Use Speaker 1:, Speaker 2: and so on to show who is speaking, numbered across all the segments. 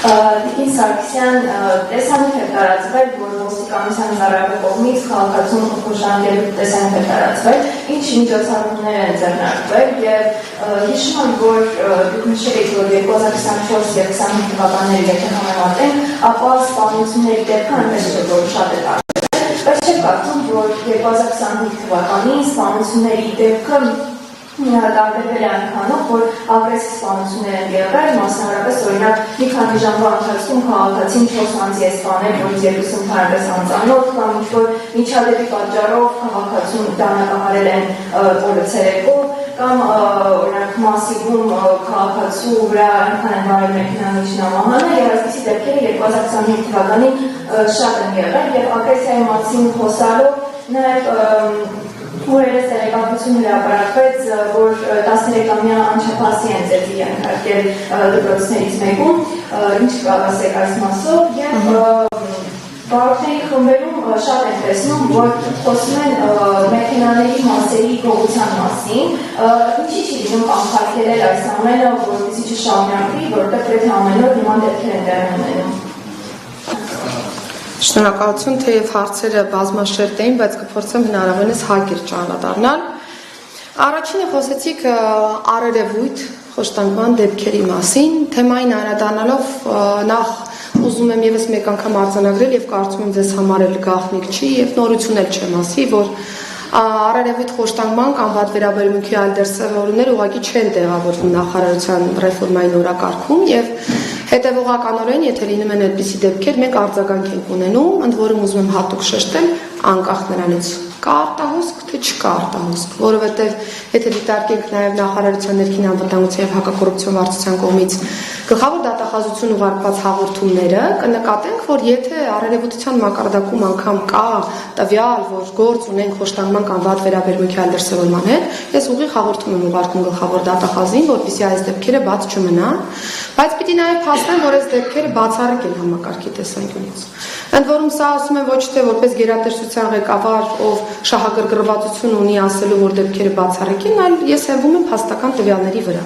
Speaker 1: Տիկին Սարգսյան տեսանյութ է տարածվել, որ ոստիկանության ծառայողի կողմից քաղաքացուն ուժանելու տեսանյութ է տարածվել, ինչ միջոցառումներ են ձեռնարկվել եւ հիշում եմ, որ դուք նշել եք, որ 2024 եւ 25 թվականների եթե համեմատենք, ապա սպանությունների դեպքը այնպես չէ, որ շատ է տարբերվել, բայց չեք կարծում, որ 2025 թվականին սպանությունների դեպքը տարբերվել է այնքանով, որ ագրեսիվ սպանություններ են եղել, մասնավորապես օրինակ մի քանի ժամվա ընթացքում քաղաքացին 4 անձի է սպանել, որից 2-ը ընդհանրապես անծանոթ կամ ինչ-որ միջադեպի պատճառով քաղաքացուն դանակահարել են օրը ցերեկով, կամ օրինակ Մասիվում քաղաքացու վրա այնքան են վարել մեքենան միջնամահանը, եւ այսպիսի դեպքերը 2025 թվականին շատ են եղել, եւ ագրեսիայի մասին խոսալով նաեւ Օրերս տեղեկատվություն հրապարակվեց, որ 13-ամյա Անչափասի են ձեզի ենթարկել դպրոցներից մեկում, ինչ կասեք այս մասով, եւ բարոյների խմբերում շատ են տեսնում, որ խոսում են մեքենաների մասերի գողության մասին, ինչի չի լինում կանխարգելել այս ամենը, որպեսզի չշարունակվի, որովհետեւ պետք է ամեն օր նման դեպքեր են տեղի ունենում։
Speaker 2: Շնորհակալություն, թեև հարցերը բազմաշերտ էին, բայց կփորձեմ հնարավորինս հակիրճ անդրադառնալ։ Առաջինը խոսեցիք արերևույթ խոշտանգման դեպքերի մասին, թեմային անդրադառնալով նախ ուզում եմ եւս մեկ անգամ արձանագրել եւ կարծում եմ ձեզ համար էլ գաղտնիք չի եւ նորություն էլ չեմ ասի, որ արերևույթ խոշտանգման կամ վատ վերաբերմունքի այլ դրսևորումներ ուղղակի չեն տեղավորվում նախարարության ռեֆորմային օրակարգում եւ հետևողականորեն, եթե լինում են այդպիսի դեպքեր, մենք արձագանք ենք ունենում, ընդ որում ուզում եմ հատուկ շեշտել, անկախ նրանից կա արտահոսք, թե չկա արտահոսք, որովհետև եթե դիտարկենք նաև նախարարության ներքին անվտանգության եւ հակակոռուպցիոն վարչության կողմից գլխավոր դատախազություն ուղարկված հաղորդումները, կնկատենք, որ եթե արարևութության մակարդակում անգամ կա տվյալ, որ գործ ունենք խոշտանգման կամ վատ վերաբերմունքի այլ դրսևորման հետ, ես ուղիղ հաղորդում եմ ուղարկում գլխավոր դատախազին, որպեսզի այս դեպքերը բաց չմնան, բայց պիտի նաև փաստեմ, որ այս դեպքերը բացառիկ են համակարգի տեսանկյունից։ Ընդ որում սա ասում եմ ոչ թե որպես գերատեսչության ղեկավար, ով շահագրգռվածություն ունի ասելու, որ դեպքերը բացառիկ են, այլ ես հենվում եմ փաստական տվյալների վրա։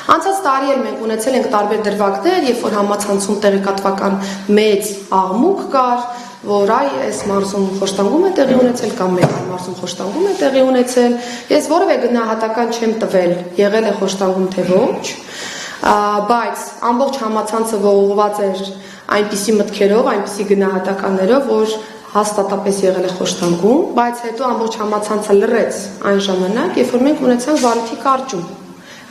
Speaker 2: Անցած տարի էլ մենք ունեցել ենք տարբեր դրվագներ, երբ որ համացանցում տեղեկատվական մեծ աղմուկ կար, որ այս մարզում խոշտանգում է տեղի ունեցել կամ մեկ մարզում խոշտանգում է տեղի ունեցել, ես որևէ գնահատական չեմ տվել, եղել է խոշտանգում թե ոչ, բայց ամբողջ համացանցը ողողված էր այնպիսի մտքերով, այնպիսի գնահատականներով, որ հաստատապես եղել է խոշտանգում, բայց հետո ամբողջ համացանցը լռեց այն ժամանակ, երբ որ մենք ունեցանք վարույթի կարճում,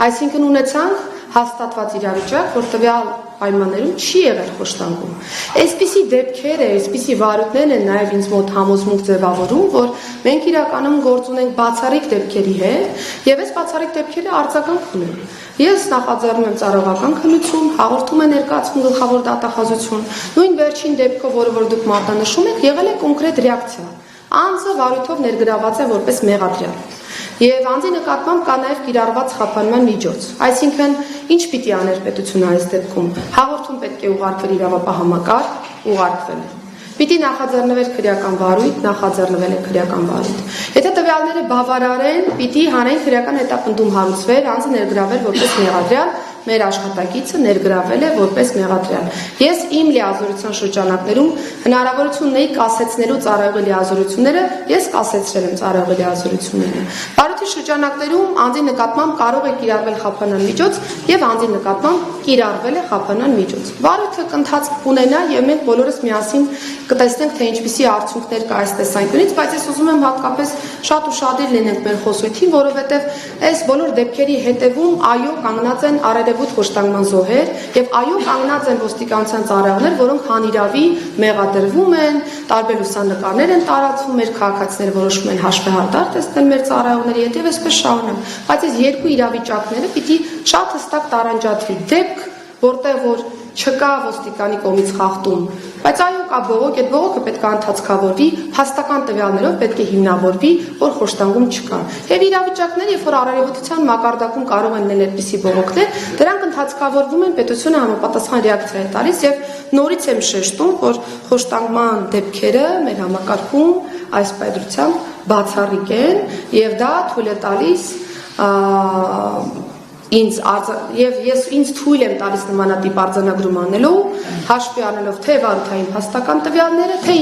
Speaker 2: այսինքն ունեցանք հաստատված իրավիճակ, որ տվյալ պայմաններում չի եղել խոշտանգում։ Այսպիսի դեպքերը, այսպիսի վարույթներն են նաև ինձ մոտ համոզմունք ձևավորում, որ մենք իրականում գործ ունենք բացառիկ դեպքերի հետ, եւ այս բացառիկ դեպքերը արձագանք ունեն։ Ես նախաձեռնում եմ ծառայողական քննություն, հաղորդում եմ ներկայացում գլխավոր դատախազություն, նույն վերջին դեպքով, որ դուք մատնանշում եք, եղել է կոնկրետ ռեակցիա։ Անձը վարույթով ներգրաված է որպես մեղադրյալ։ Եվ անձի նկատմամբ կա նաև կիրառված խափանման միջոց։ Այսինքն, ինչ պիտի աներ պետությունը այս դեպքում։ Հաղորդում պետք է ուղարկվել իրավապահ համակարգ, ուղարկվել է։ Պիտի նախաձեռնվեր քրեական վարույթ, նախաձեռնվել է քրեական վարույթ։ Եթե տվյալները բավարար են, պիտի հանրային քրեական հետապնդում հարուցվեր, անձը ներգրավել որպես մեղադրյալ, մեր աշխատակիցը ներգրավել է որպես մեղադրյալ։ Ես իմ լիազորության շրջանակներում հնարավորություն ունեի կասեցնելու ծառայողի լիազորությունները, ես կասեցրել եմ ծառայողի լիազորությունները։ Վարույթի շրջանակներում անձի նկատմամբ կարող է կիրառվել խափանան միջոց եւ անձի նկատմամբ կիրառվել է խափանան միջոց։ Վարույթը կընթաց կունենա եւ մենք բոլորս միասին կտեսնենք, թե ինչպիսի արդյունքներ կա այս տեսանկյունից, բայց ես ուզում եմ հատկապես շատ ուշադիր լինենք մեր խոսույթին, որովհետեւ այս բոլոր դեպքերի հետևում այո կանգնած են արարևոտ խոշտանգման զոհեր եւ այո կանգնած են ոստիկանության ծառայողներ, որոնք հանիրավի մեղադրվում են, տարբեր լուսանկարներ են տարածվում, մեր քաղաքացիները որոշում են հաշվեհարդար տեսնել մեր ծառայողների հետ եւ այսպես շարունեմ, բայց այս երկու իրավիճակները պիտի շատ հստակ տարանջատվի դեպք, որտեղ որ չկա ոստիկանի կողմից խախտում, բայց այո կա բողոք, այդ բողոքը պետք է ընդհանցկավորվի, փաստական տվյալներով պետք է հիմնավորվի, որ խոշտանգում չկա։ Եվ իրավիճակներ, երբ որ արարևոթության մակարդակում կարող են լինել այդպիսի բողոքներ, դրանք ընդհանցկավորվում են, պետությունը համապատասխան ռեակցիա է տալիս եւ նորից եմ շեշտում, որ խոշտանգման դեպքերը մեր համակարգում այս պայծրությամբ բացառիկ են եւ դա թույլ է տալիս ինձ թույլ եմ տալիս նմանատիպ արձանագրում անելու, հաշվի առնելով թե վարորդային փաստական տվյալները, թե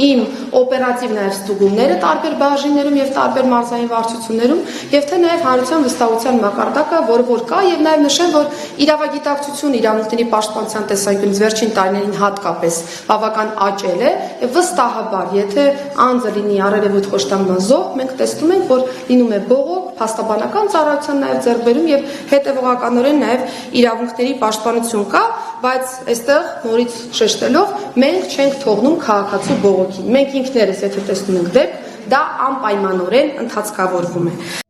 Speaker 2: իմ օպերատիվ նաև ստուգումները տարբեր բաժիններում եւ տարբեր մարզային վարչություններում, եւ թե նաև հանրության վստահության մակարդակը, որ կա, եւ նաև նշեմ, որ իրավագիտակցությունը իրավունքների պաշտպանության տեսանկյունից վերջին տարիներին հատկապես բավական աճել է, եւ վստահաբար, եթե անձը լինի առերևույթ խոշտանգման զոհ, մենք տեսնում ենք, որ լինում է բողոք, փաստաբանական ծառայության նաև ձեռքբերում եւ հետևողականորեն նաև իրավունքների պաշտպանություն կա, բայց այստեղ նորից շեշտելով մենք չենք թողնում քաղաքացու բողոքին։ Մենք ինքներս եթե տեսնում ենք դեպք, դա անպայմանորեն ընդհանցկավորվում է։